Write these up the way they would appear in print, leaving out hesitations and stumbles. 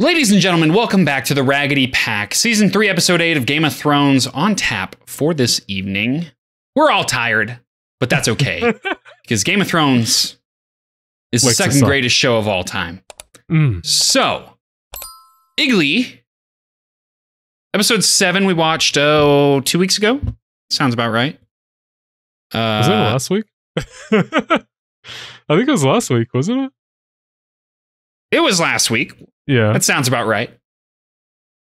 Ladies and gentlemen, welcome back to the Raggedy Pack, Season 3, Episode 8 of Game of Thrones on tap for this evening. We're all tired, but that's okay, because Game of Thrones is the second greatest show of all time. So, Igly, Episode 7 we watched, 2 weeks ago? Sounds about right. Was it last week? I think it was last week, wasn't it? It was last week. Yeah. That sounds about right.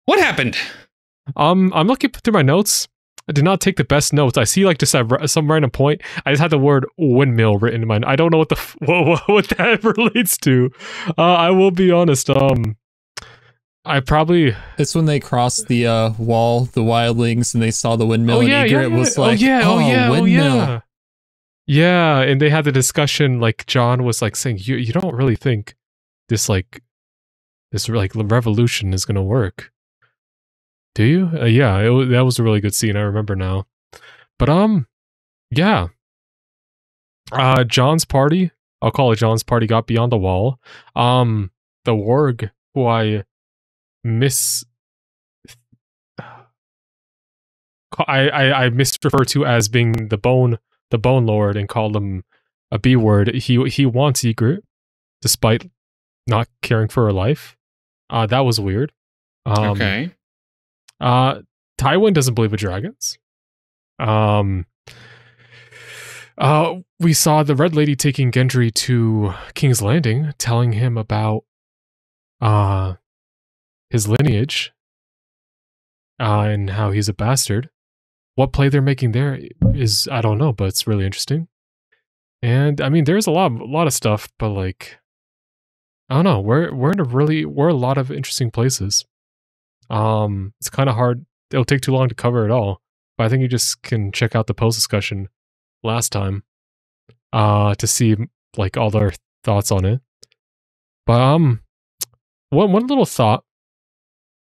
What happened? I'm looking through my notes. I did not take the best notes. I see like just some random point. I just had the word windmill written in mine. I don't know what what that relates to. I will be honest. I probably... It's when they crossed the wall, the wildlings, and they saw the windmill, It was like, windmill. Yeah, and they had the discussion, like, Jon was, like, saying, you don't really think this revolution is gonna work, do you? That was a really good scene, I remember now. But, yeah. Jon's party, I'll call it Jon's party, got beyond the wall. The warg, who I misrefer to as being the bone lord and called him a B word. He wants Ygritte despite not caring for her life. That was weird. Okay. Tywin doesn't believe in dragons. We saw the Red Lady taking Gendry to King's Landing, telling him about his lineage and how he's a bastard. What play they're making there is, I don't know, but it's really interesting. And I mean, there's a lot of stuff, but like, I don't know. We're a lot of interesting places. It's kind of hard. It'll take too long to cover it all, but I think you just can check out the post discussion last time, to see like all their thoughts on it. But one little thought,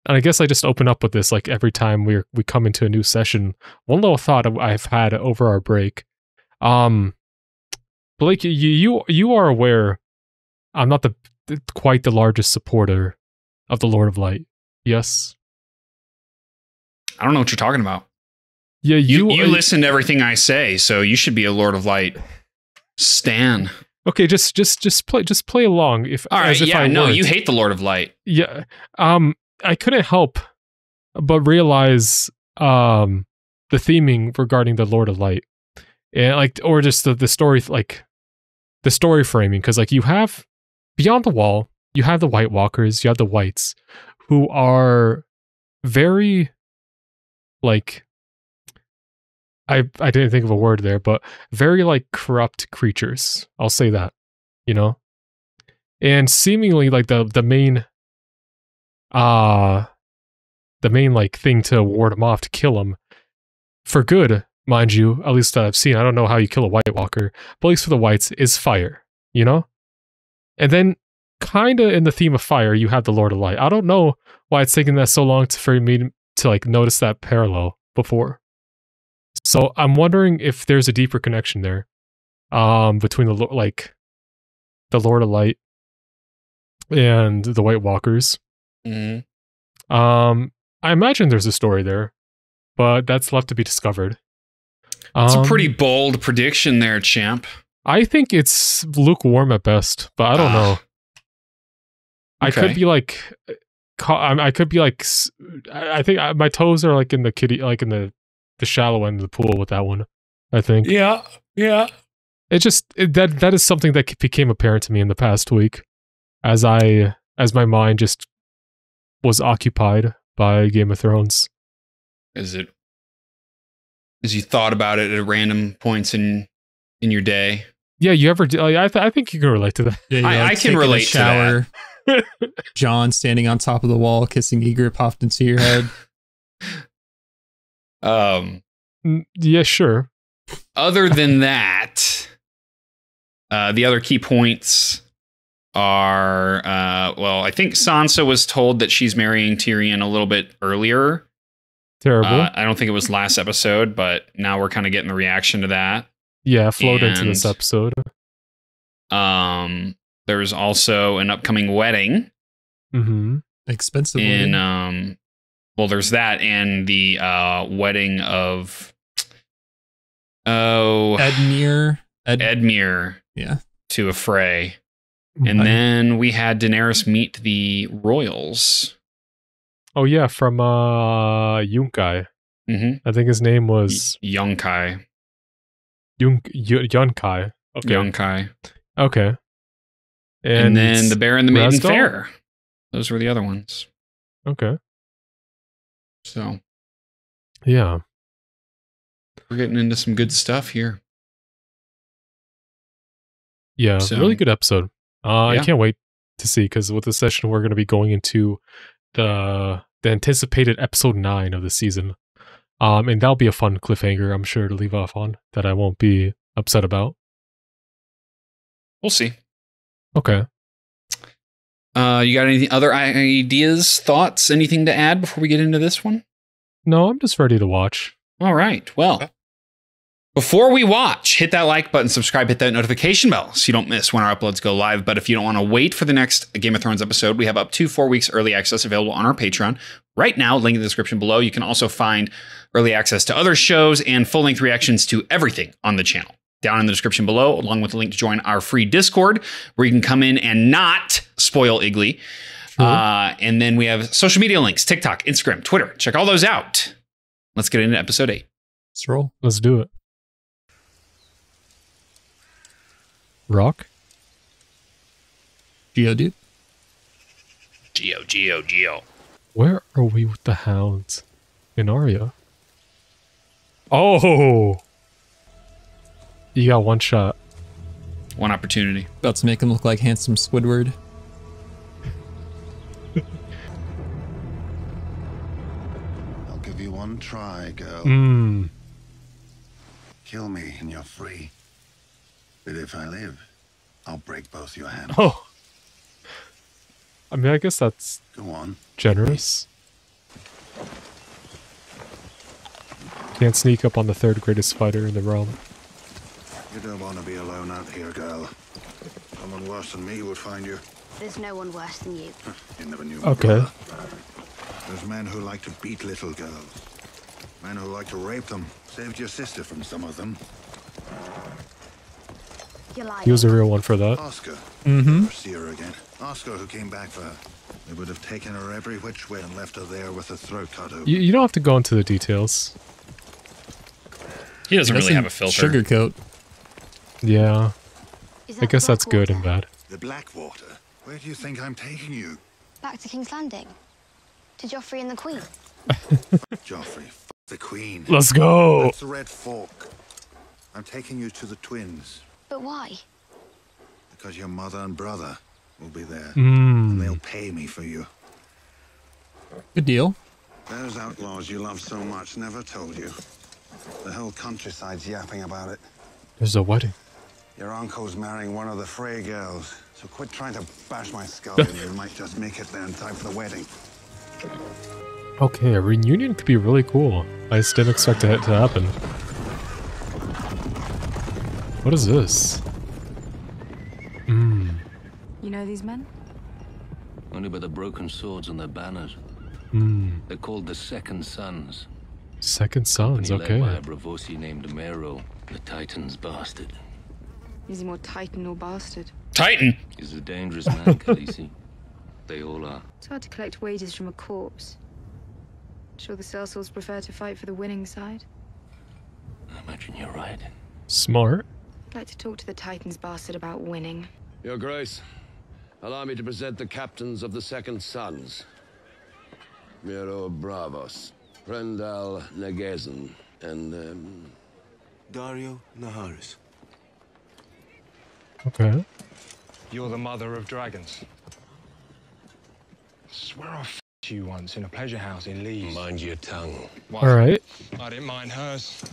and I guess I just open up with this like every time we come into a new session. One little thought I've had over our break. Blake, you are aware I'm not quite the largest supporter of the Lord of Light. Yes? I don't know what you're talking about. Yeah, you listen to everything I say, so you should be a Lord of Light stan. Okay, just play along. You hate the Lord of Light. Yeah. I couldn't help but realize the theming regarding the Lord of Light. And like, or just the story, like the story framing, because like you have beyond the wall, you have the White Walkers, you have the Whites, who are very like, I didn't think of a word there, but very like corrupt creatures. I'll say that, you know? And seemingly like the main like thing to ward them off, to kill them for good, mind you, at least that I've seen. I don't know how you kill a White Walker, but at least for the Whites is fire, you know? And then kind of in the theme of fire, you have the Lord of Light. I don't know why it's taken that so long for me to like notice that parallel before. So I'm wondering if there's a deeper connection there, between the Lord of Light and the White Walkers. Mm-hmm. I imagine there's a story there, but that's left to be discovered. It's a pretty bold prediction there, champ. I think it's lukewarm at best, but I don't know. Okay. I could be like, I think my toes are like in the the shallow end of the pool with that one, I think. Yeah. It just, that is something that became apparent to me in the past week as my mind just was occupied by Game of Thrones. As you thought about it at random points in your day? Yeah, you ever? I think you can relate to that. Yeah, I can relate to that. Jon standing on top of the wall, kissing Ygritte popped into your head. Yeah, sure. Other than that, the other key points are, I think Sansa was told that she's marrying Tyrion a little bit earlier. Terrible. I don't think it was last episode, but now we're kind of getting the reaction to that. Yeah, flowed into this episode. There's also an upcoming wedding. Mm-hmm. Expensive in wedding. Well, there's that and the wedding of Edmure. Yeah. To a fray. And then we had Daenerys meet the royals. Oh yeah, from Yunkai. Mm-hmm. I think his name was Yunkai. Yunkai. Okay. Yunkai. Okay. And then the Bear and the Maiden Fair. Those were the other ones. Okay. So. Yeah. We're getting into some good stuff here. Yeah, really good episode. I can't wait to see, because with this session we're going to be going into the anticipated episode 9 of the season. And that'll be a fun cliffhanger, I'm sure, to leave off on, that I won't be upset about. We'll see. Okay. You got any other ideas, thoughts, anything to add before we get into this one? No, I'm just ready to watch. All right. Well, before we watch, hit that like button, subscribe, hit that notification bell so you don't miss when our uploads go live. But if you don't want to wait for the next Game of Thrones episode, we have up to 4 weeks early access available on our Patreon. Right now, link in the description below. You can also find early access to other shows and full-length reactions to everything on the channel. Down in the description below, along with the link to join our free Discord, where you can come in and not spoil Igly. And then we have social media links, TikTok, Instagram, Twitter. Check all those out. Let's get into episode 8. Let's roll. Let's do it. Rock? Geodude? Geo. Where are we with the hounds? In Arya? Oh! You got one shot. One opportunity. About to make him look like handsome Squidward. I'll give you one try, girl. Kill me and you're free. But if I live, I'll break both your hands. Oh. I mean, I guess that's Go on. Generous. Can't sneak up on the third greatest fighter in the realm. You don't want to be alone out here, girl. Someone worse than me would find you. There's no one worse than you. You never knew. Okay. There's men who like to beat little girls. Men who like to rape them. Saved your sister from some of them. He was a real one for that. Oscar. Mm-hmm. See her again. Oscar, who came back for her. They would have taken her every which way and left her there with her throat cut open. You don't have to go into the details. He doesn't really have a filter. Sugarcoat. Yeah. I guess that's good and bad. The Blackwater? Where do you think I'm taking you? Back to King's Landing. To Joffrey and the Queen. Joffrey, the Queen. Let's go! That's the Red Fork. I'm taking you to the twins. But why? Because your mother and brother will be there. And they'll pay me for you. Good deal. Those outlaws you love so much never told you. The whole countryside's yapping about it. There's a wedding. Your uncle's marrying one of the Frey girls. So quit trying to bash my skull and you might just make it there in time for the wedding. Okay, a reunion could be really cool. I just didn't expect it to happen. What is this? You know these men? Only by the broken swords on their banners. They're called the Second Sons. Second Sons, okay. Led by a Braavosi named Mero, the Titan's bastard. Is he more Titan or bastard? Titan! He's a dangerous man, Khaleesi. They all are. It's hard to collect wages from a corpse. Sure the sellswords prefer to fight for the winning side? I imagine you're right. Smart. I'd like to talk to the Titan's bastard about winning. Your Grace, allow me to present the captains of the Second Sons. Mero Braavos, Rendal Nagezen, and, Daario Naharis. Okay. You're the mother of dragons. I swear I f***ed you once in a pleasure house in Leeds. Mind your tongue. Why? All right. I didn't mind hers.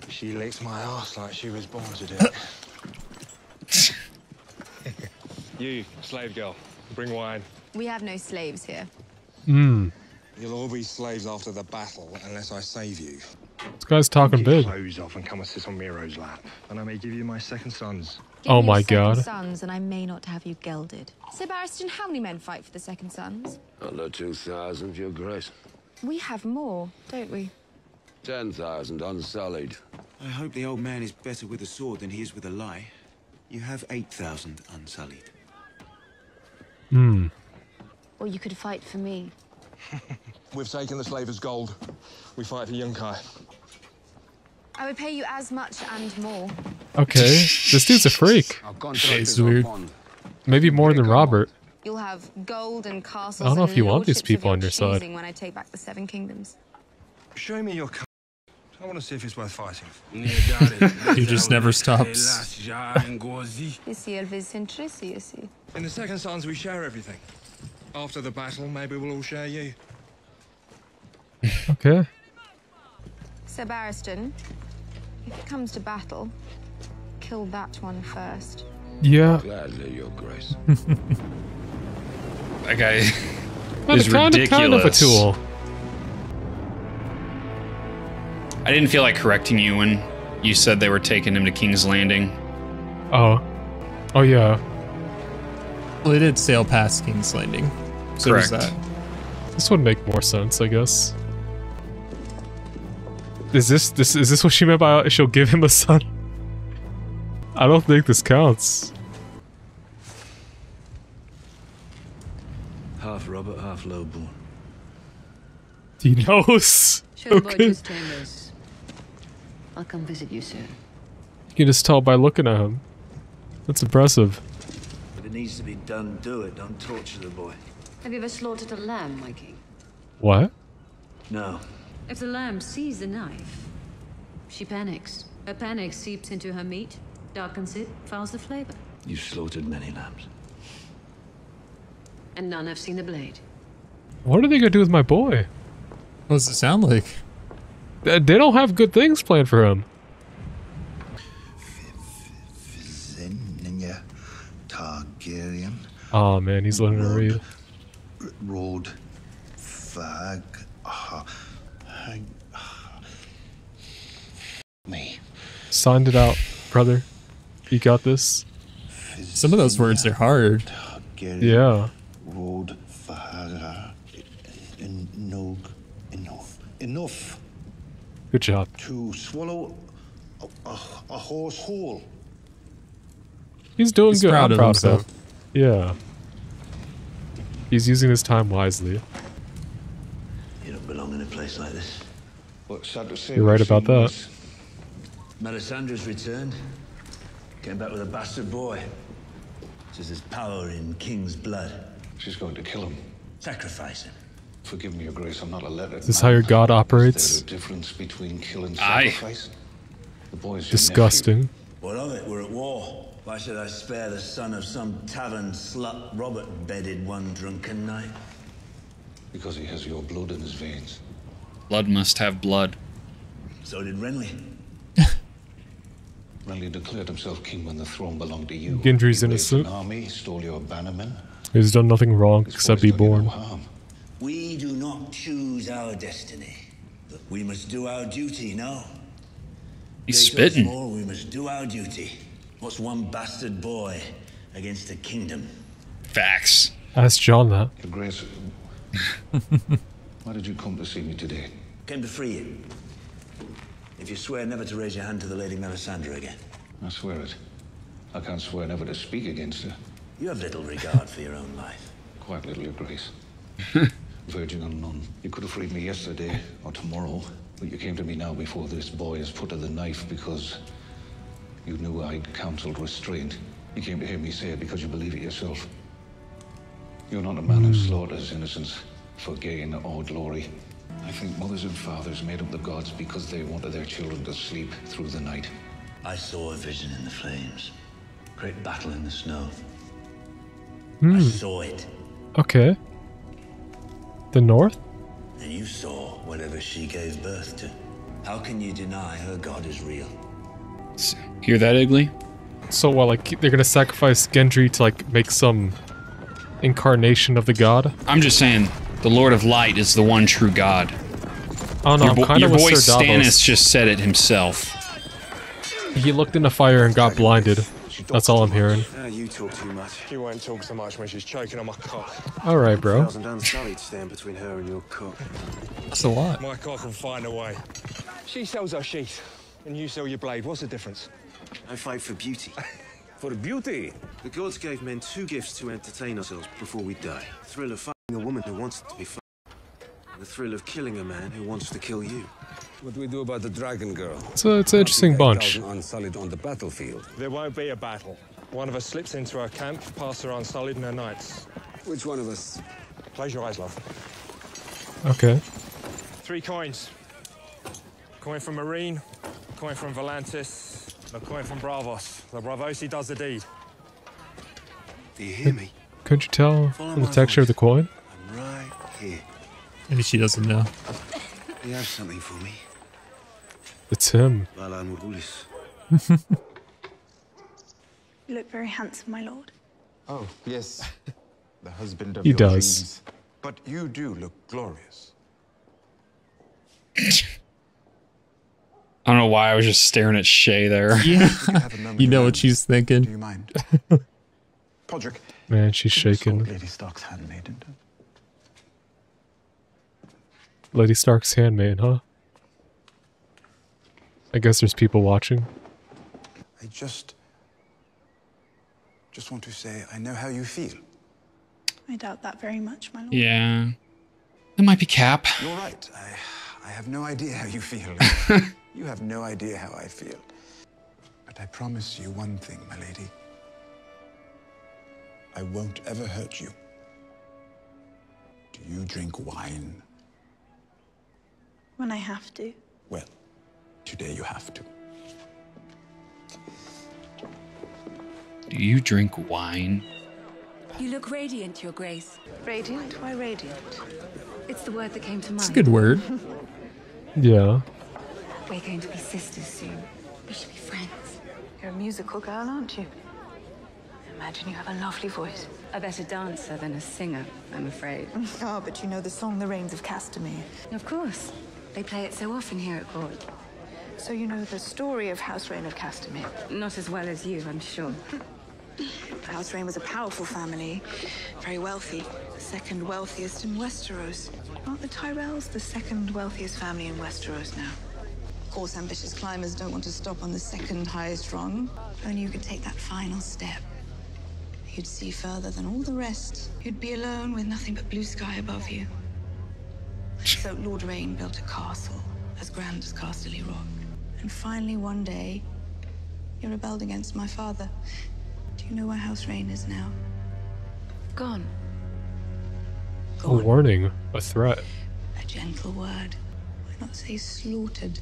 She licks my ass like she was born to do. You, slave girl, bring wine. We have no slaves here. You'll all be slaves after the battle unless I save you. This guy's talking Take your big. clothes off and come and sit on Mero's lap, and I may give you my second sons. Oh my god. Sons, and I may not have you gelded. Sir Barristan, how many men fight for the Second Sons? Under 2,000, Your Grace. We have more, don't we? 10,000 unsullied. I hope the old man is better with a sword than he is with a lie. You have 8,000 unsullied. Hmm. Or you could fight for me. We've taken the slavers' gold. We fight for Yunkai. I would pay you as much and more. Okay, this dude's a freak. It's weird. Maybe more than Robert. You'll have gold and castles. I don't know and if you want these lordships people of on your side. choosing when I take back the Seven Kingdoms. Show me your card. I want to see if it's worth fighting. He just never stops. In In the Second Sons, we share everything. After the battle, maybe we'll all share you. Okay. Sir Barristan, if it comes to battle, kill that one first. Yeah. Gladly, Your Grace. That guy is ridiculous. Kind of a tool. I didn't feel like correcting you when you said they were taking him to King's Landing. Oh. Oh, yeah. Well, they did sail past King's Landing. So correct. There's that. This would make more sense, I guess. Is this what she meant by she'll give him a son? I don't think this counts. Half Robert, half lowborn. He knows. Okay. I'll come visit you soon. You can just tell by looking at him. That's impressive. If it needs to be done, do it. Don't torture the boy. Have you ever slaughtered a lamb, my king? What? No. If the lamb sees the knife, she panics. Her panic seeps into her meat, darkens it, fouls the flavor. You've slaughtered many lambs. And none have seen the blade. What are they gonna do with my boy? What does it sound like? They don't have good things planned for him. Targaryen. Oh man, he's learning to read. Road fag. Me. Signed it out, brother. You got this. Some of those words are hard. Yeah. Road fag. Enough. Good job. To swallow a horse whole. He's doing good. I'm proud of him. himself. Yeah. He's using his time wisely. You don't belong in a place like this. But sad to say, you're right about that. Melisandre's returned. Came back with a bastard boy. Says there's power in King's blood. She's going to kill him. Sacrifice him. Forgive me, Your Grace, I'm not a letter. Is this how your god operates? Is there a difference between kill and sacrifice? The boy's disgusting. What of it? We're at war. Why should I spare the son of some tavern slut Robert bedded one drunken night? Because he has your blood in his veins. Blood must have blood. So did Renly. Renly declared himself king when the throne belonged to you. Gendry's innocent. An army, stole your bannermen. He's done nothing wrong except be born. We do not choose our destiny, but we must do our duty, no? He's spitting. We must do our duty. What's one bastard boy against a kingdom? Facts. Ask John that. Your Grace, why did you come to see me today? Came to free you. If you swear never to raise your hand to the Lady Melisandre again. I swear it. I can't swear never to speak against her. You have little regard for your own life. Quite little, Your Grace. Virgin unknown. You could have freed me yesterday or tomorrow, but you came to me now before this boy is put to the knife because you knew I'd counseled restraint. You came to hear me say it because you believe it yourself. You're not a man who slaughters innocents for gain or glory. I think mothers and fathers made up the gods because they wanted their children to sleep through the night. I saw a vision in the flames. Great battle in the snow. I saw it. Okay. The North? And you saw whatever she gave birth to. How can you deny her god is real? Hear that, Iggly? So what, like, they're gonna sacrifice Gendry to, like, make some incarnation of the god? I'm just saying, the Lord of Light is the one true god. Oh no, your boy Stannis just said it himself. He looked in the fire and got blinded. That's all I'm hearing. You talk too much. You won't talk so much when she's choking on my cock. All right, bro. 1,000 unsullied stand between her and your cock. That's a lot. My cock will find a way. She sells her sheath, and you sell your blade. What's the difference? I fight for beauty. For beauty? The gods gave men 2 gifts to entertain ourselves before we die. The thrill of fighting a woman who wants to be fucked. And the thrill of killing a man who wants to kill you. What do we do about the dragon girl? So it's an interesting bunch. Unsullied on the battlefield. There won't be a battle. One of us slips into her camp, past her unsullied in her nights. Which one of us? Close your eyes, love. Okay. 3 coins. Coin from Marine, coin from Volantis, and a coin from Bravos. The Bravosi does the deed. Do you hear me? Couldn't you tell from the texture of the coin? I'm right here. Maybe she doesn't know. You have something for me? It's him. You look very handsome, my lord. Oh, yes. The husband of He your does. dreams. But you do look glorious. I don't know why I was just staring at Shay there. Yeah. You know what she's thinking. Do you mind? Podrick. Man, she's shaking. Lady Stark's handmaiden. Lady Stark's handmaid, huh? I guess there's people watching. I just want to say I know how you feel. I doubt that very much, my lord. Yeah. It might be Cap. You're right. I have no idea how you feel. You have no idea how I feel. But I promise you one thing, my lady. I won't ever hurt you. Do you drink wine? When I have to. Well, today you have to. Do you drink wine? You look radiant, Your Grace. Radiant? Why radiant? It's the word that came to mind. It's a good word. Yeah. We're going to be sisters soon. We should be friends. You're a musical girl, aren't you? Imagine you have a lovely voice. A better dancer than a singer, I'm afraid. Oh, but you know the song The Rains of Castamere. Of course. They play it so often here at court. So you know the story of House Rain of Castamere? Not as well as you, I'm sure. House Rain was a powerful family, very wealthy, the second wealthiest in Westeros. Aren't the Tyrells the second wealthiest family in Westeros now? Of course, ambitious climbers don't want to stop on the second highest rung. Only you could take that final step. You'd see further than all the rest. You'd be alone with nothing but blue sky above you. So Lord Rain built a castle as grand as Casterly Rock. And finally, one day, he rebelled against my father. Do you know where House Rain is now? Gone. A warning, a threat. A gentle word. Why not say slaughtered?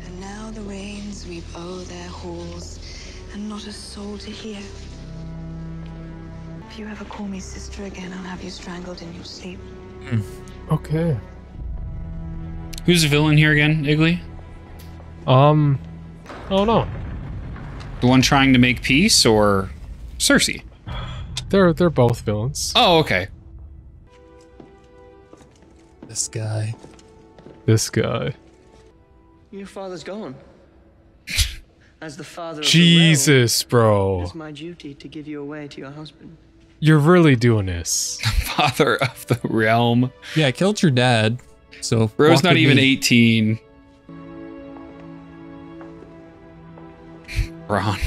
And now the Rains weep o'er their halls, and not a soul to hear. If you ever call me sister again, I'll have you strangled in your sleep. Okay. Who's the villain here again, Iggly? Oh no. The one trying to make peace, or Cersei? They're both villains. Oh, okay. This guy. This guy. Your father's gone. As the father of Jesus, the realm, bro. it's my duty to give you away to your husband. You're really doing this. Father of the realm. Yeah, I killed your dad. So Bro's not even 18. Ron.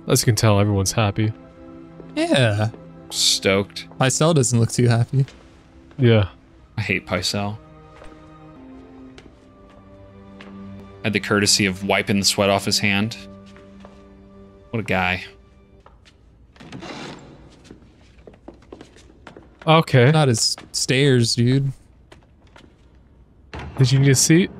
As you can tell, everyone's happy. Yeah. Stoked. Pycelle doesn't look too happy. Yeah. I hate Pycelle. Had the courtesy of wiping the sweat off his hand. What a guy. Okay. Not his stairs, dude. Did you need a seat?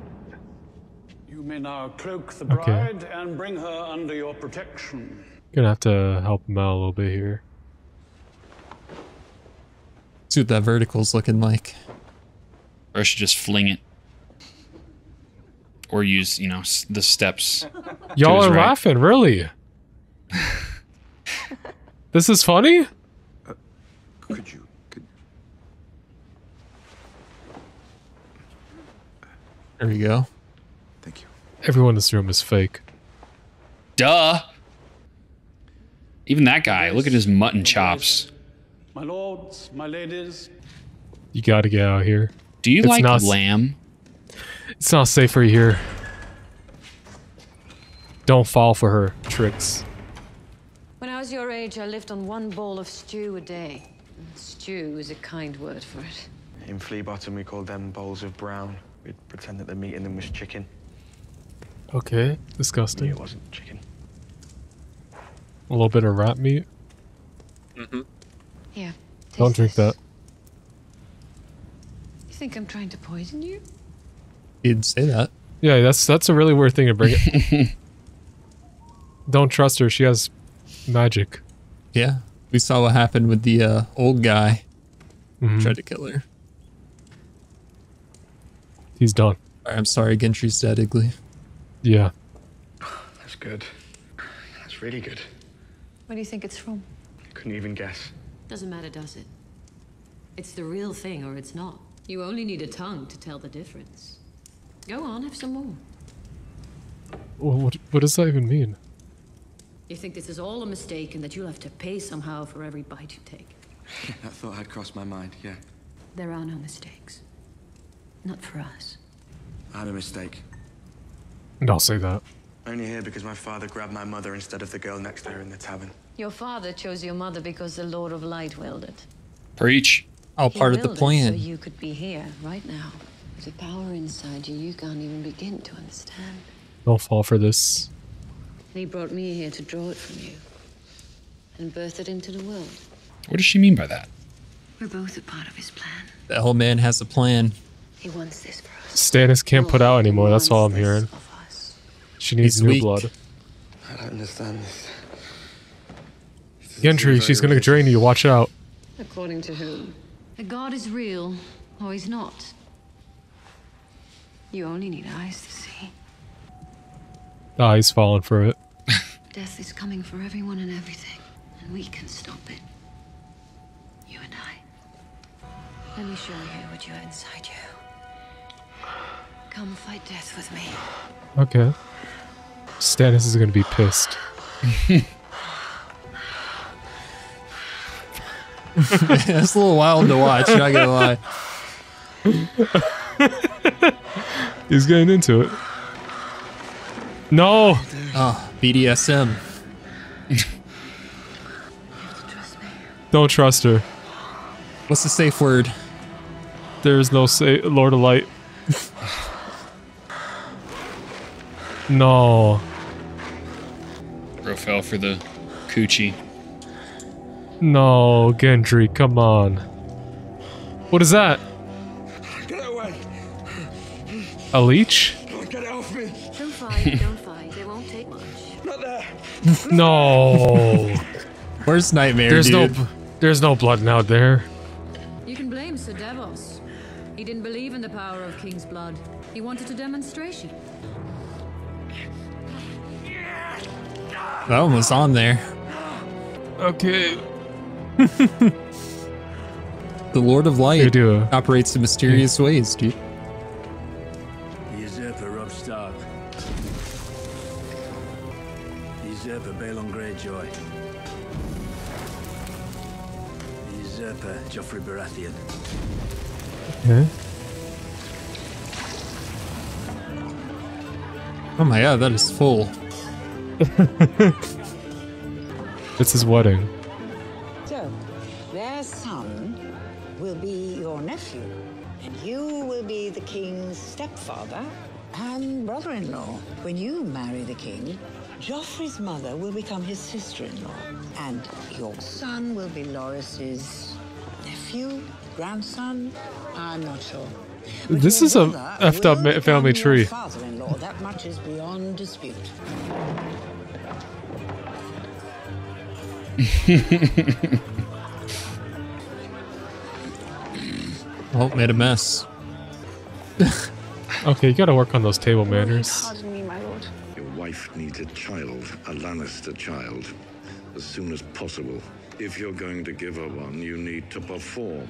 You may now cloak the bride and bring her under your protection. Gonna have to help him out a little bit here. See what that vertical's looking like. Or I should just fling it. Or use, you know, the steps. Y'all are laughing, really? This is funny? Could you? There we go. Thank you. Everyone in this room is fake. Duh. Even that guy. Look at his mutton chops. My lords, my ladies. You gotta get out of here. Do you like lamb? It's not safe for you here. Don't fall for her tricks. When I was your age, I lived on one bowl of stew a day. Stew is a kind word for it. In Flea Bottom, we called them bowls of brown. We'd pretend that the meat in them was chicken. Okay, disgusting. It wasn't chicken. A little bit of rat meat. Mm-hmm. Yeah. Don't drink that. You think I'm trying to poison you? You didn't say that. Yeah, that's a really weird thing to bring it. Don't trust her. She has magic. Yeah. We saw what happened with the old guy who tried to kill her. He's done. I'm sorry, Gentry's dead, Igley. Yeah. That's good. That's really good. Where do you think it's from? Couldn't even guess. Doesn't matter, does it? It's the real thing or it's not. You only need a tongue to tell the difference. Go on, have some more. What does that even mean? You think this is all a mistake and that you'll have to pay somehow for every bite you take? That thought had crossed my mind, yeah. There are no mistakes. Not for us. I'm a mistake. Don't say that. Only here because my father grabbed my mother instead of the girl next to her in the tavern. Your father chose your mother because the Lord of Light willed it. Preach. All part of the plan. So you could be here right now. With a power inside you you can't even begin to understand. Don't fall for this. And he brought me here to draw it from you. And birth it into the world. What does she mean by that? We're both a part of his plan. The old man has a plan. He wants this for us. Stannis can't put out anymore, that's all I'm hearing. She needs new blood. I don't understand this. Gendry, she's gonna drain you, watch out. According to whom? The god is real, or he's not. You only need eyes to see. Ah, he's falling for it. Death is coming for everyone and everything, and we can stop it. You and I. Let me show you what you have inside you. Come fight death with me. Okay. Stannis is gonna be pissed. It's a little wild to watch, not gonna lie. He's getting into it. No! Oh, BDSM. Don't trust her. What's the safe word? There's no Lord of Light. No. Bro fell for the coochie. No, Gendry, come on. What is that? Get away! A leech? Get it off me! Don't fight, don't fight. They won't take much. Not there! No. Where's Nightmare, There's dude? there's no blood out there. You can blame Sir Davos. He didn't believe in the power of King's blood. He wanted a demonstration. That one was on there. Okay. The Lord of Light operates in mysterious ways, dude. The usurper Robb Stark. The usurper Balon Greyjoy. The usurper Joffrey Baratheon. Okay. Oh my god, that is full. It's his wedding. So, their son will be your nephew, and you will be the king's stepfather and brother-in-law. When you marry the king, Joffrey's mother will become his sister-in-law, and your son will be Loras's nephew, grandson. I'm not sure. But This your is a brother effed up will family become your tree. Father-in-law. That much is beyond dispute. Oh, made a mess. Okay, you gotta work on those table manners. Pardon me, my lord. Your wife needs a child, a Lannister child, as soon as possible. If you're going to give her one, you need to perform.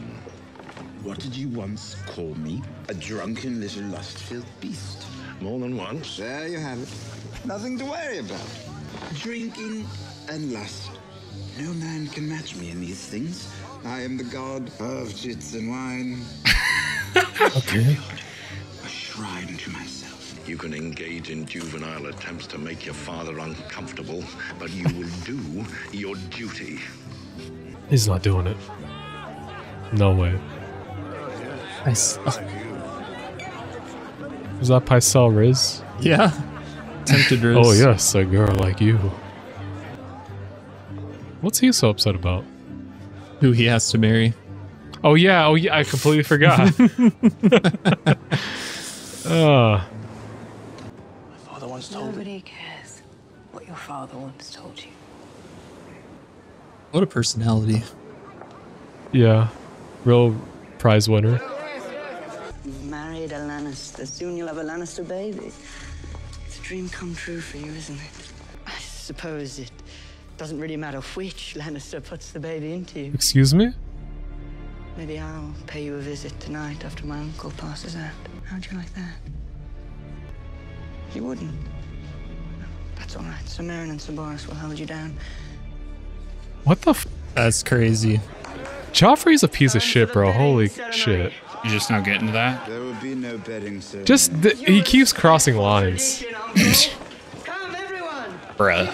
What did you once call me? A drunken little lust-filled beast? More than once. There you have it. Nothing to worry about. Drinking and lust. No man can match me in these things. I am the god of chits and wine. Okay. A shrine to myself. You can engage in juvenile attempts to make your father uncomfortable, but you will do your duty. He's not doing it. No way. Nice. Is that Pycelle Riz? Yeah. Tempted Riz. Oh yes, a girl like you. What's he so upset about? Who he has to marry. Oh yeah, I completely forgot. Nobody cares what your father once told you. What a personality. Yeah. Real prize winner. You've married a Lannister. Soon you'll have a Lannister baby. It's a dream come true for you, isn't it? I suppose it doesn't really matter which Lannister puts the baby into you. Excuse me? Maybe I'll pay you a visit tonight after my uncle passes out. How'd you like that? You wouldn't? That's all right. Sir Meryn and Sir Boris will hold you down. What the f? That's crazy. Joffrey's a piece of shit, bro. Holy shit. You're just not getting to that? There will be no betting, sir. Just, he keeps crossing lines. Come, everyone! Bruh.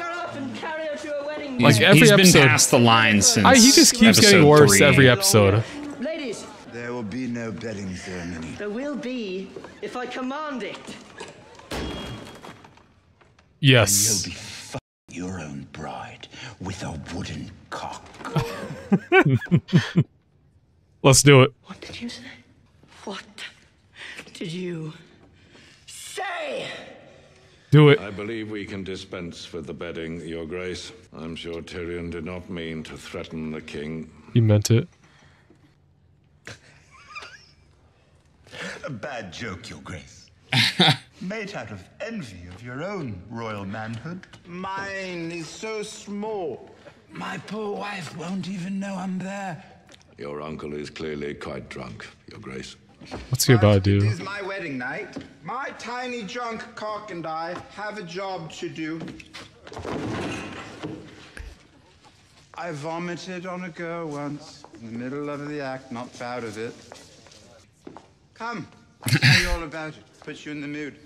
Like every he's episode, been past the line since he just keeps getting worse every episode. Ladies, there will be no betting ceremony. there will be if I command it. Yes. And you'll be your own bride with a wooden cock. Let's do it. What did you say? What did you say? Do it. I believe we can dispense with the bedding, Your Grace. I'm sure Tyrion did not mean to threaten the king. He meant it. A bad joke, Your Grace. Made out of envy of your own royal manhood. Mine is so small. My poor wife won't even know I'm there. Your uncle is clearly quite drunk, Your Grace. What's he about to do? It is my wedding night. My tiny drunk cock and I have a job to do. I vomited on a girl once in the middle of the act, not proud of it. Come, I'll tell you all about it. Put you in the mood.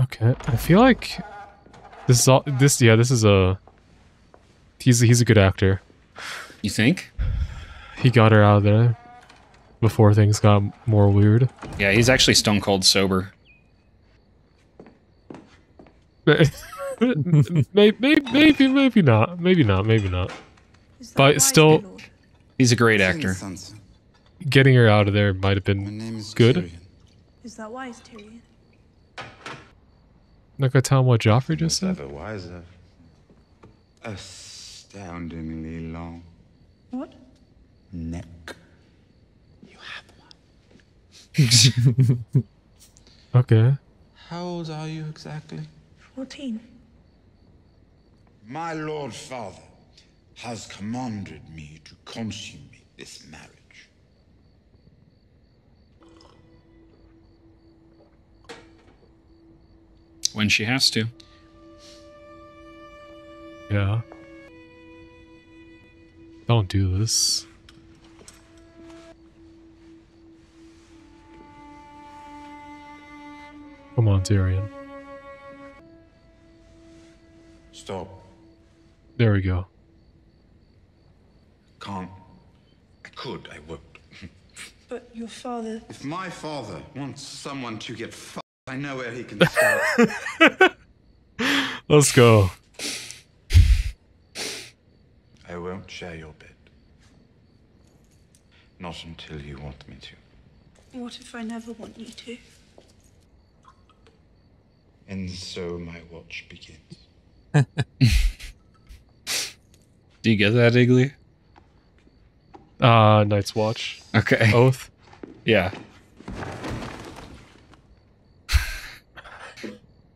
Okay, I feel like this is all. This is a. He's a good actor. You think? He got her out of there before things got more weird. Yeah, he's actually stone cold sober. Maybe not. But still, he's a great actor. Getting her out of there might have been good. Is that wise, Tyrion? Not gonna tell him what Joffrey just said. Never wiser. Astoundingly long. What? Neck. Okay. How old are you exactly? 14. My lord father has commanded me to consummate this marriage. When she has to. Yeah. Don't do this. Come on, Tyrion. Stop. There we go. Can't. I could, I won't. But your father... If my father wants someone to get fucked, I know where he can start. Let's go. I won't share your bed. Not until you want me to. What if I never want you to? And so my watch begins. Do you get that, Iggly? Night's Watch. Okay. Oath. Yeah.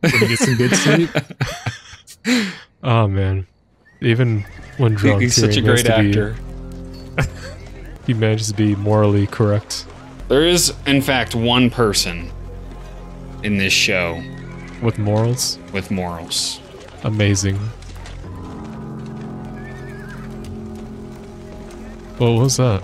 Gonna get some good sleep. Oh man, even when drunk, he's such a great actor. He manages to be morally correct. There is, in fact, one person in this show with morals. With morals. Amazing. What was that?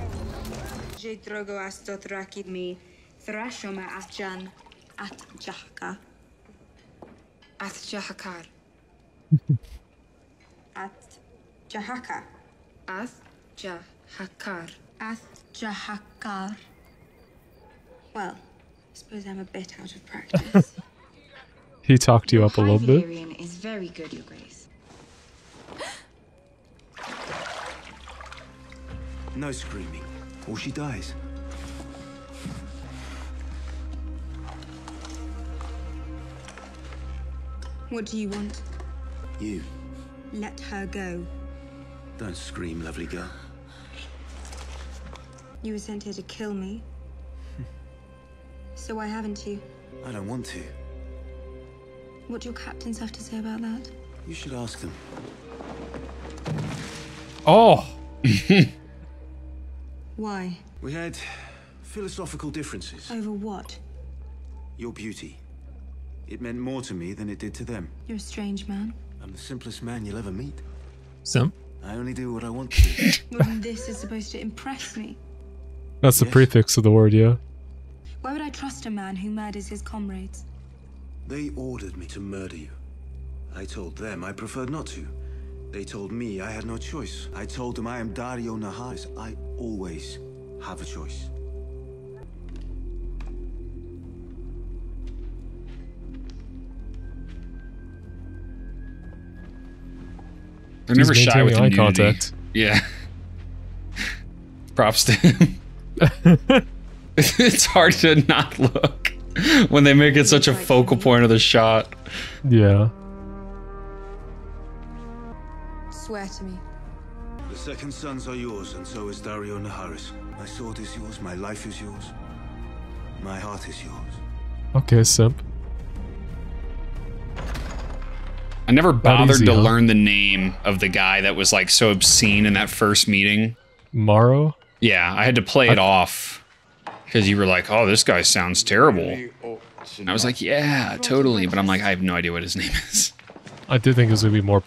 Well, I suppose I'm a bit out of practice. He talked you up a little bit. Valyrian is very good, Your Grace. No screaming, or she dies. What do you want? You. Let her go. Don't scream, lovely girl. You were sent here to kill me. So why haven't you? I don't want to. What do your captains have to say about that? You should ask them. Oh! Why? We had philosophical differences. Over what? Your beauty. It meant more to me than it did to them. You're a strange man. I'm the simplest man you'll ever meet. Simp? I only do what I want to do. Well, then this is supposed to impress me. That's the prefix of the word, yeah. Why would I trust a man who murders his comrades? They ordered me to murder you. I told them I preferred not to. They told me I had no choice. I told them I am Daario Naharis. I always have a choice. They're never shy with eye nudity. contact. Yeah. Props to him. It's hard to not look when they make it such a focal point of the shot. Yeah. Swear to me. The second sons are yours, and so is Daario Naharis. My sword is yours, my life is yours. My heart is yours. Okay, simp. I never bothered easy, to huh? learn the name of the guy that was like so obscene in that first meeting. Morrow? Yeah, I had to play it off because you were like, "Oh, this guy sounds terrible." And I was like, "Yeah, totally," but I'm like, I have no idea what his name is. I did think it was gonna be more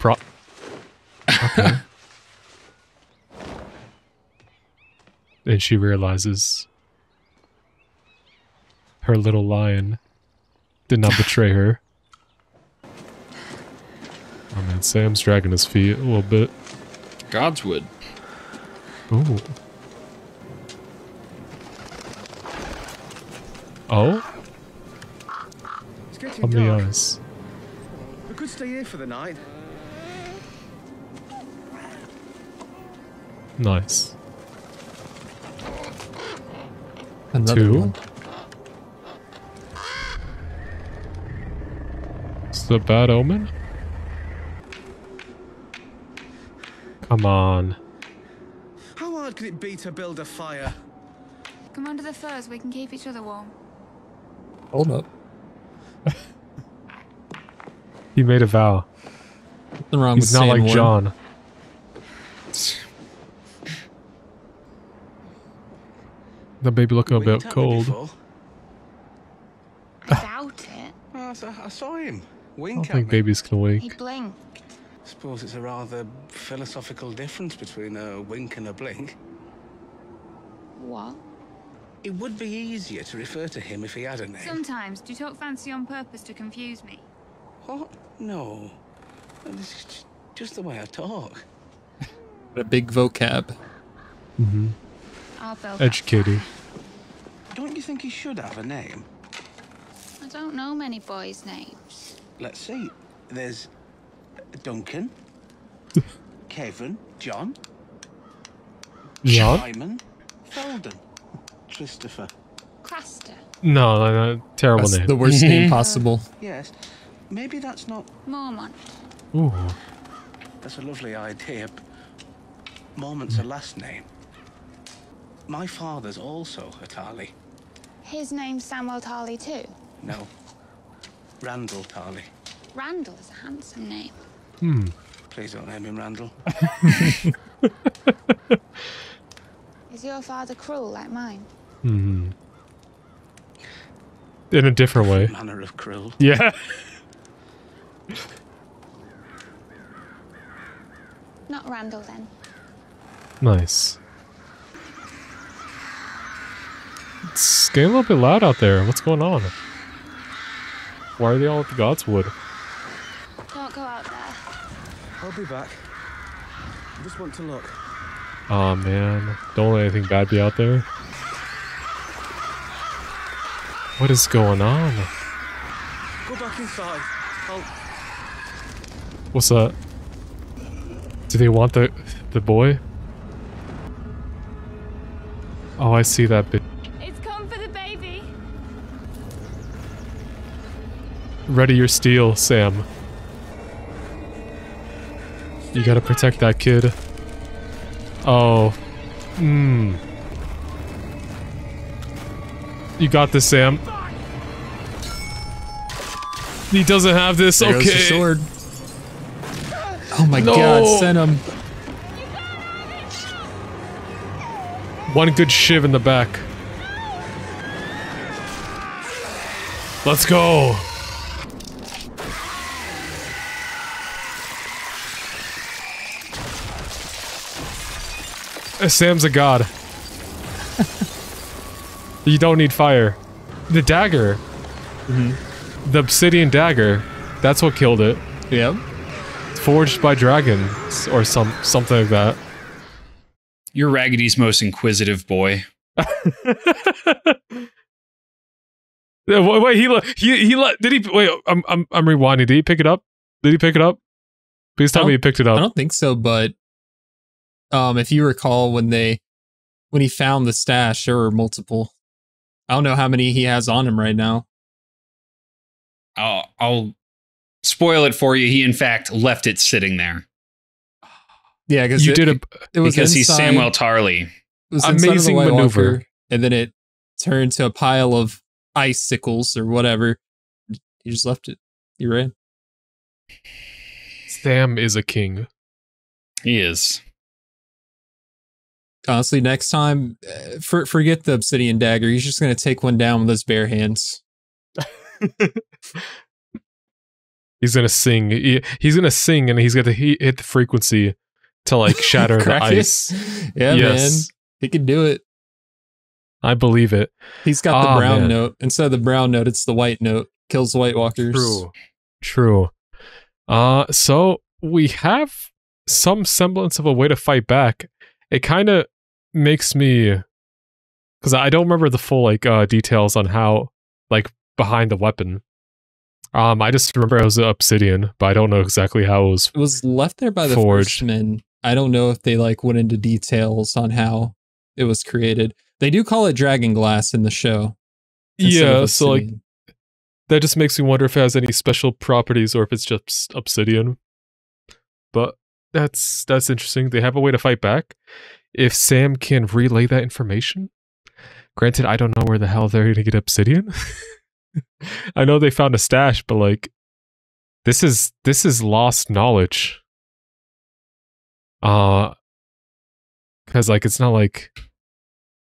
Okay. And she realizes her little lion did not betray her. Oh man, Sam's dragging his feet a little bit. Godswood. Ooh. Oh? It's getting How many dark. eyes? We could stay here for the night. Nice. Another Two. one. Is the bad omen? Come on. How hard could it be to build a fire? Come under the furs, we can keep each other warm. Hold up. He made a vow. Nothing wrong He's with not saying like one. John. The baby looking a bit cold. I doubt it. I saw him I wink don't at think me. babies can He wink. blinked. Suppose it's a rather philosophical difference between a wink and a blink. What? It would be easier to refer to him if he had a name. Sometimes. Do you talk fancy on purpose to confuse me? What? No. This is just the way I talk. A big vocab. Mm-hmm. I'll build Educating. Don't you think he should have a name? I don't know many boys' names. Let's see. There's Duncan, Kevin, John, John? Simon, Felden, Christopher. Craster. No, terrible That's name. the worst name possible. Yes. Maybe that's not... Mormont. Ooh. That's a lovely idea. Mormont's a last name. My father's also a Tarly. His name's Samuel Tarly too. No. Randall Tarly. Randall is a handsome name. Hmm. Please don't name him Randall. Is your father cruel like mine? Hmm. In a different way. Manner of krill. Yeah. Not Randall, then. Nice. It's getting a little bit loud out there. What's going on? Why are they all at the Godswood? Don't go out there. I'll be back. I just want to look. Aw, man. Don't let anything bad be out there. What is going on? Go back inside. What's that? Do they want the boy? Oh, I see that bit. It's come for the baby. Ready your steel, Sam. You gotta protect that kid. Oh. You got this, Sam. He doesn't have this. There goes okay. the sword. Oh my No. god, send him. One good shiv in the back. Let's go. Sam's a god. You don't need fire. The dagger. The obsidian dagger. That's what killed it. Yep. Forged by dragons or something like that. You're Raggedy's most inquisitive boy. Wait, he did he wait, I'm rewinding. Did he pick it up? Did he pick it up? Please tell me he picked it up. I don't think so, but if you recall when he found the stash, there were multiple. I don't know how many he has on him right now. I'll spoil it for you. He in fact left it sitting there. Yeah, because it was because he's inside, Samwell Tarly. It was inside amazing of the White maneuver. Walker, and then it turned to a pile of icicles or whatever. You just left it. You're right. Sam is a king. He is. Honestly, next time, forget the obsidian dagger. He's just going to take one down with his bare hands. He's gonna sing. He's gonna sing, and he's gonna hit the frequency to like shatter the ice. Yeah, man, he can do it. I believe it. He's got the brown note instead of the brown note. It's the white note. Kills the White Walkers. True. So we have some semblance of a way to fight back. It kind of makes me, because I don't remember the full like details on how like behind the weapon. I just remember it was obsidian, but I don't know exactly how it was left there by the forged. Firstmen. I don't know if they like went into details on how it was created. They do call it dragon glass in the show. Yeah, so like that just makes me wonder if it has any special properties or if it's just obsidian. But that's interesting. They have a way to fight back. If Sam can relay that information. Granted, I don't know where the hell they're going to get obsidian. I know they found a stash, but like this is lost knowledge. Because like it's not like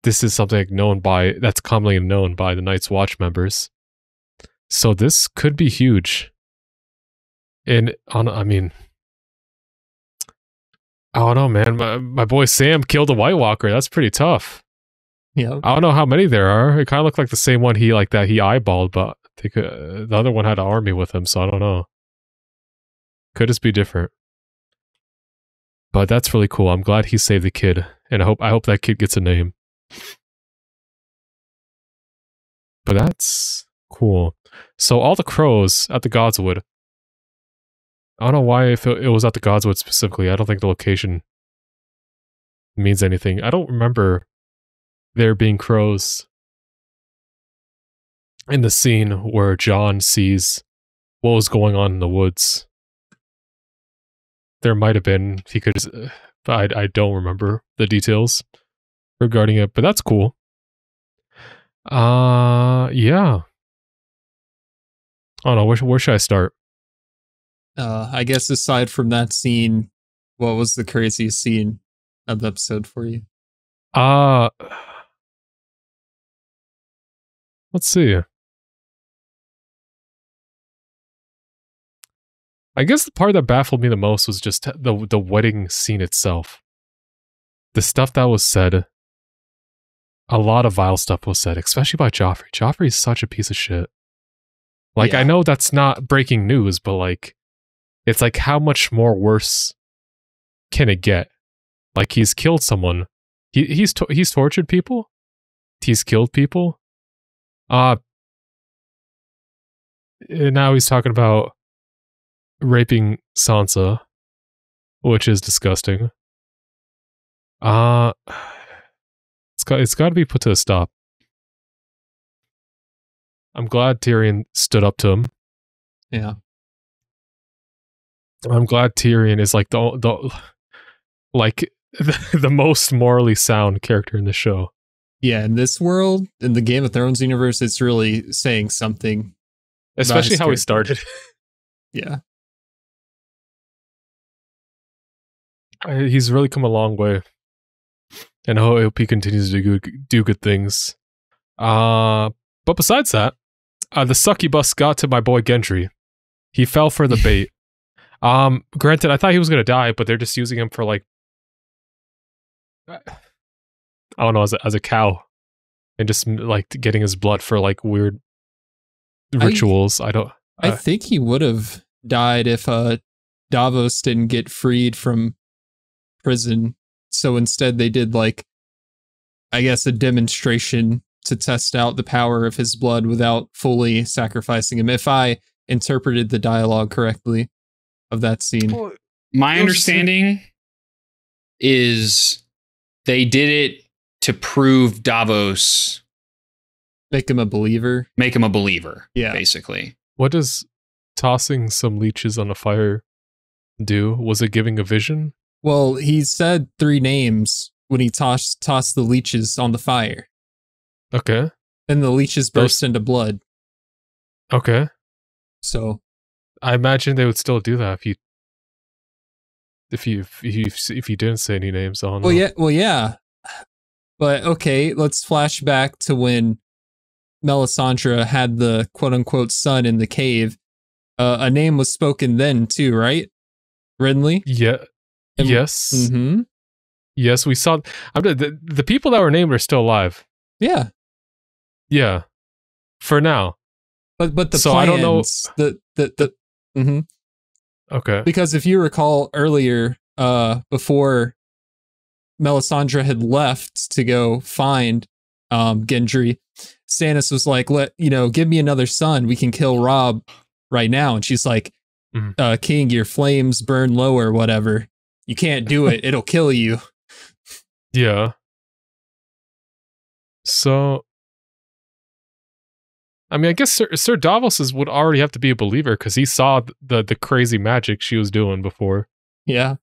this is something that's commonly known by the Night's Watch members. So this could be huge. And I mean, I don't know, man. My boy Sam killed a White Walker. That's pretty tough. Yeah. I don't know how many there are. It kind of looked like the same one he eyeballed, but the other one had an army with him, so I don't know. Could just be different. But that's really cool. I'm glad he saved the kid, and I hope that kid gets a name. But that's cool. So all the crows at the Godswood. I don't know why if it was at the Godswood specifically. I don't think the location means anything. I don't remember there being crows in the scene where John sees what was going on in the woods. There might have been. He could, but I don't remember the details regarding it. But that's cool. Yeah. I don't know. Where should I start? I guess aside from that scene, what was the craziest scene of the episode for you? Let's see. I guess the part that baffled me the most was just the wedding scene itself. The stuff that was said, a lot of vile stuff was said, especially by Joffrey. Joffrey is such a piece of shit. Like, I know that's not breaking news, but like, it's like, how much more worse can it get? Like, he's killed someone. He's tortured people. He's killed people. And now he's talking about raping Sansa, which is disgusting. It's got to be put to a stop. I'm glad Tyrion stood up to him. Yeah. I'm glad Tyrion is like the most morally sound character in the show. Yeah, in this world, in the Game of Thrones universe, it's really saying something. Especially how he started. Yeah. He's really come a long way. And I hope he continues to do good things. But besides that, the succubus got to my boy Gendry. He fell for the bait. Granted, I thought he was going to die, but they're just using him for like, I don't know, as a cow. And just like getting his blood for like weird rituals. I think he would have died if Davos didn't get freed from prison. So instead they did like, I guess, a demonstration to test out the power of his blood without fully sacrificing him, if I interpreted the dialogue correctly of that scene. My understanding is they did it to prove Davos. Make him a believer. Yeah. Basically. What does tossing some leeches on a fire do? Was it giving a vision? Well, he said 3 names when he tossed the leeches on the fire. Okay. And the leeches burst into blood. Okay. So I imagine they would still do that if you didn't say any names. I don't know. Well, yeah. But okay, let's flash back to when Melisandre had the quote-unquote son in the cave. A name was spoken then too, right? Renly? Yeah. Yes. Mm-hmm. Yes, we saw. The people that were named are still alive. Yeah. Yeah. For now. But the so plans, I don't know. Mm-hmm. Okay. Because if you recall earlier, before Melisandre had left to go find Gendry, Stannis was like, give me another son. We can kill Robb right now. And she's like, King, your flames burn low or whatever. You can't do it. It'll kill you. Yeah. So, I mean, I guess Sir Davos would already have to be a believer because he saw the crazy magic she was doing before. Yeah.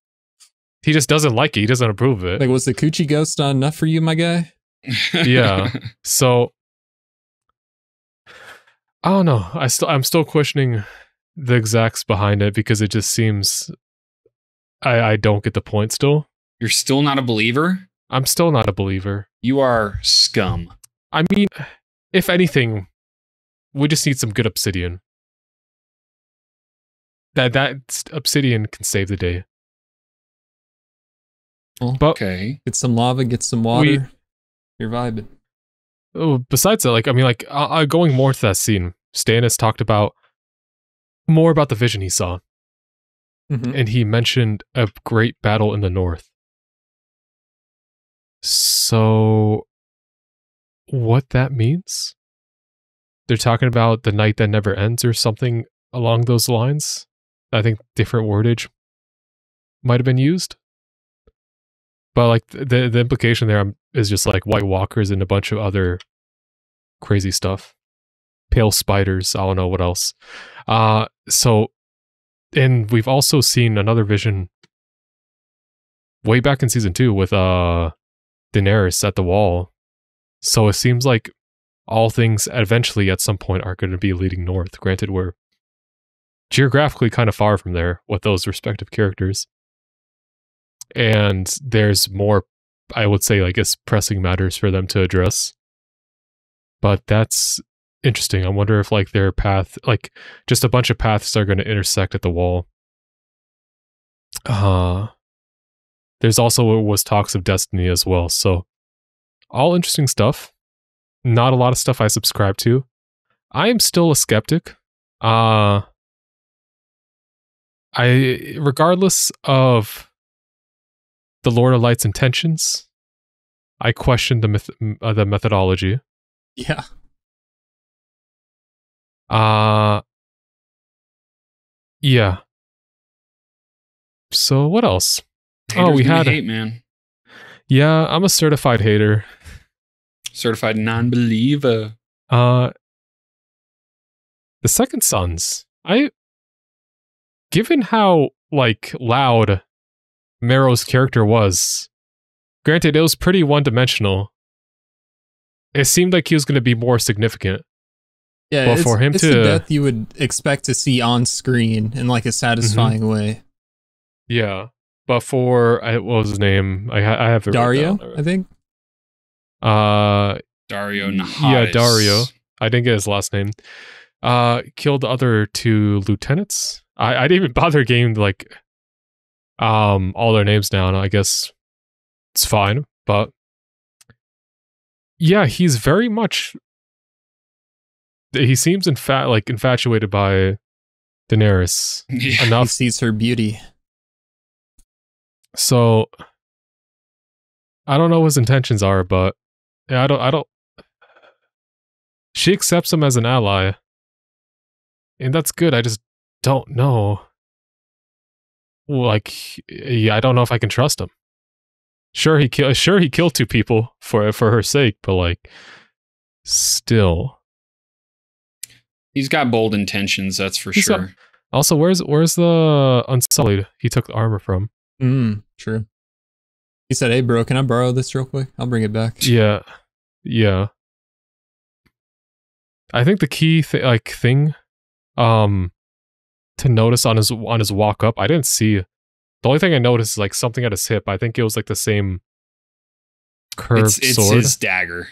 He just doesn't like it. He doesn't approve of it. Like, was the coochie ghost not enough for you, my guy? Yeah. So, I don't know. I'm still questioning the exacts behind it because it just seems I don't get the point still. You're still not a believer? I'm still not a believer. You are scum. I mean, if anything, we just need some good obsidian. That obsidian can save the day. Well, but okay. Get some lava, get some water. You're vibing. Oh, besides that, going more to that scene, Stannis talked about more about the vision he saw. Mm-hmm. And he mentioned a great battle in the north. So, what that means? They're talking about the night that never ends or something along those lines. I think different wordage might have been used. But like the implication there is just like White Walkers and a bunch of other crazy stuff. Pale spiders, I don't know what else. And we've also seen another vision way back in season 2 with Daenerys at the wall. So it seems like all things eventually at some point are going to be leading north. Granted, we're geographically kind of far from there with those respective characters. And there's more, I would say, I guess, pressing matters for them to address. But that's interesting. I wonder if like their path, like just a bunch of paths are going to intersect at the wall There's also was talks of Destiny as well. So all interesting stuff. Not a lot of stuff I subscribe to. I am still a skeptic. Regardless of the Lord of Light's intentions, I question the methodology. Yeah. Yeah. So what else? Haters we gonna had hate, man. Yeah, I'm a certified hater. Certified non-believer. The Second Sons. Given how like loud Marrow's character was, granted it was pretty one-dimensional. It seemed like he was going to be more significant. Yeah, but for him it's the death you would expect to see on screen in like a satisfying way. Yeah, but for what was his name? I have it Dario, written down. I think. Dario Naharis. Yeah, Dario. I didn't get his last name. Killed the other two lieutenants. I didn't even bother getting like all their names down. I guess it's fine, but yeah, he's very much. He seems infatuated by Daenerys enough. He sees her beauty. So I don't know what his intentions are, but yeah, I don't. She accepts him as an ally, and that's good. I just don't know. Like, yeah, I don't know if I can trust him. Sure, he killed two people for her sake, but like, still, he's got bold intentions. That's for sure. Also, where's the Unsullied he took the armor from? True. He said, "Hey, bro, can I borrow this real quick? I'll bring it back." Yeah. I think the key thing to notice on his walk up, I didn't see. The only thing I noticed is like something at his hip. I think it was like the same curved it's sword. His dagger.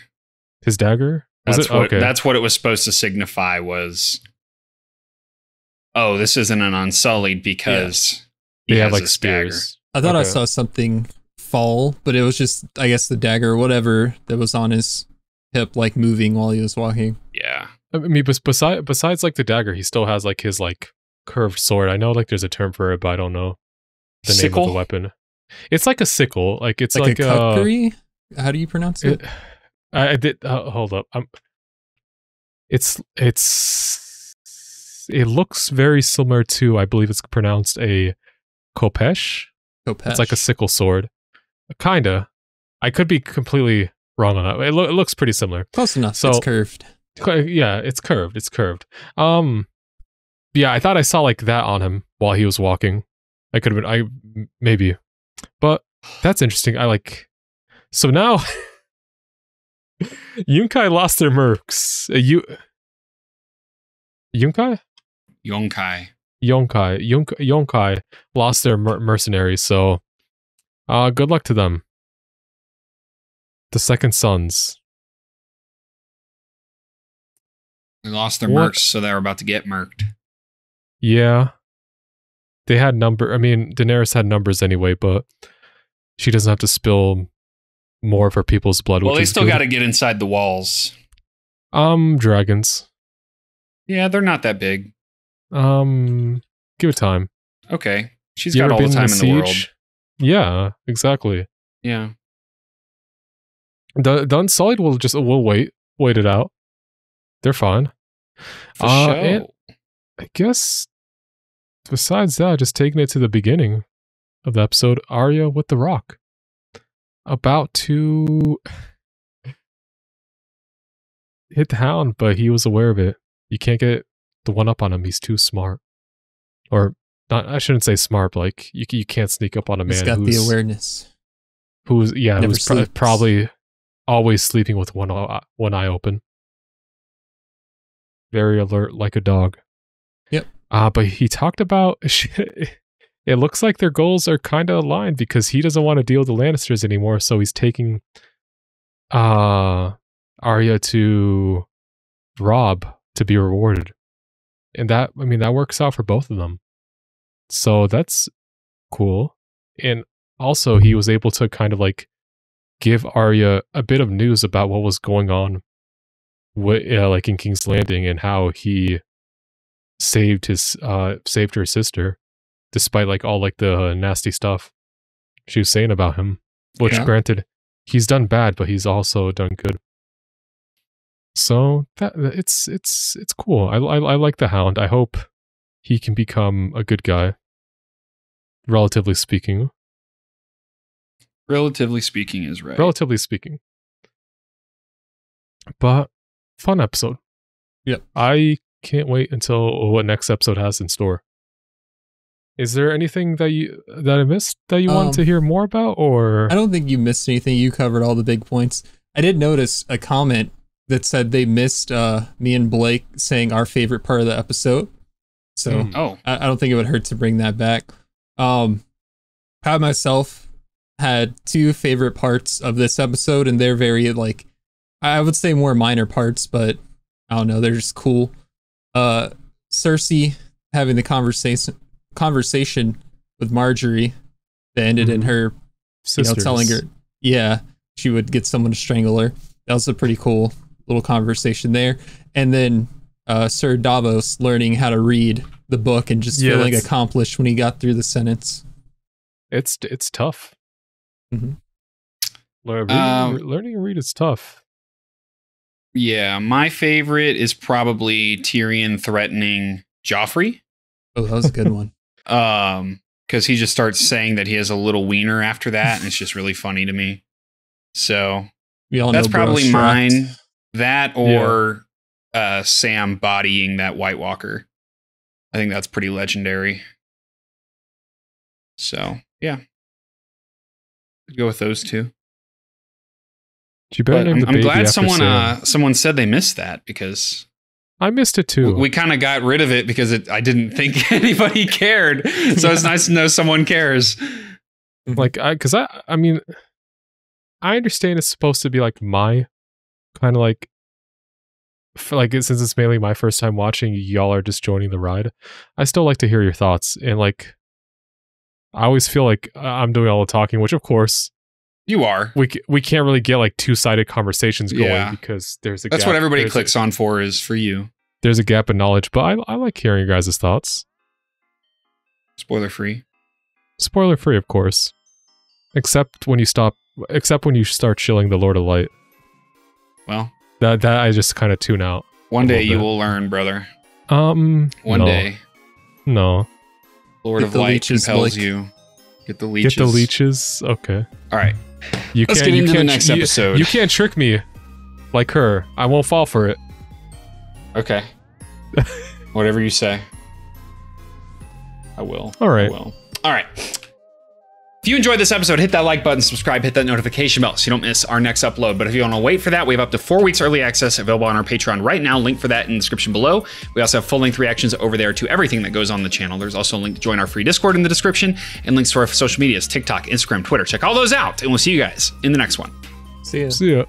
His dagger? That's what it was supposed to signify was, oh, this isn't an Unsullied because he has like spears. I thought I saw something fall, but it was just, I guess, the dagger or whatever that was on his hip, like moving while he was walking. Yeah. I mean, besides like the dagger, he still has like his like curved sword. I know like there's a term for it, but I don't know the name of the weapon. It's like a sickle. Like it's like a kukri? How do you pronounce it? I did. Hold up. It looks very similar to, I believe it's pronounced a khopesh. It's like a sickle sword. Kinda. I could be completely wrong on that. It looks pretty similar. Close enough. So, it's curved. Yeah, it's curved. Yeah, I thought I saw like that on him while he was walking. I could have been, maybe. But that's interesting. So now Yunkai lost their mercs. Yunkai lost their mercenaries, so good luck to them. The Second Sons. They lost their mercs, so they were about to get merked. Yeah. They had Daenerys had numbers anyway, but she doesn't have to spill more of her people's blood. Well, they still got to get inside the walls. Dragons. Yeah, they're not that big. Give it time. Okay. She's got all the time in the world. Yeah, exactly. Yeah. The Unsullied will wait it out. They're fine. For sure. And I guess besides that, just taking it to the beginning of the episode, Arya with the Rock. About to hit the Hound, but he was aware of it. You can't get the one up on him. He's too smart. Or not, I shouldn't say smart, but like you can't sneak up on a man He's got the awareness. Who's probably always sleeping with one eye open. Very alert like a dog. Yep. But he talked about it looks like their goals are kind of aligned because he doesn't want to deal with the Lannisters anymore, so he's taking Arya to Robb to be rewarded. And that works out for both of them. So that's cool. And also he was able to kind of like give Arya a bit of news about what was going on like in King's Landing and how he saved her sister despite like all like the nasty stuff she was saying about him, which granted he's done bad, but he's also done good. So that it's cool. I like the Hound. I hope he can become a good guy, relatively speaking. Relatively speaking is right. Relatively speaking. But fun episode. Yep. I can't wait until what next episode has in store. Is there anything that I missed that you want to hear more about, or? I don't think you missed anything. You covered all the big points. I did notice a comment that said they missed me and Blake saying our favorite part of the episode. So I don't think it would hurt to bring that back. I myself had two favorite parts of this episode, and they're very like, I would say more minor parts, but I don't know, they're just cool. Cersei having the conversation with Marjorie that ended in her telling her she would get someone to strangle her. That was a pretty cool little conversation there. And then Sir Davos learning how to read the book and just feeling accomplished when he got through the sentence. It's tough. Learning to read is tough. Yeah, my favorite is probably Tyrion threatening Joffrey. Oh, that was a good one. Because he just starts saying that he has a little wiener after that, and it's just really funny to me. So that's probably mine. That or Sam bodying that White Walker. I think that's pretty legendary. So yeah, I'd go with those two. I'm glad someone said they missed that, because I missed it too. We kind of got rid of it because I didn't think anybody cared. So it's nice to know someone cares. Like, I mean, I understand it's supposed to be like my kind of like since it's mainly my first time watching, y'all are just joining the ride. I still like to hear your thoughts, and like, I always feel like I'm doing all the talking, which of course you are. We can't really get like two-sided conversations going because there's a That's gap. what everybody clicks on is for you. There's a gap in knowledge, but I like hearing your guys' thoughts. Spoiler free. Spoiler free, of course. Except when you start shilling the Lord of Light. Well, that I just kind of tune out. One day you will learn, brother. One day. No. Lord of Light compels you. Get the leeches. Get the leeches. Okay. All right. Let's get into the next episode. You can't trick me like her. I won't fall for it. Okay. Whatever you say. I will. All right. I will. All right. If you enjoyed this episode, hit that like button, subscribe, hit that notification bell so you don't miss our next upload. But if you want to wait for that, we have up to 4 weeks early access available on our Patreon right now. Link for that in the description below. We also have full-length reactions over there to everything that goes on the channel. There's also a link to join our free Discord in the description, and links to our social medias, TikTok, Instagram, Twitter. Check all those out, and we'll see you guys in the next one. See ya. See ya.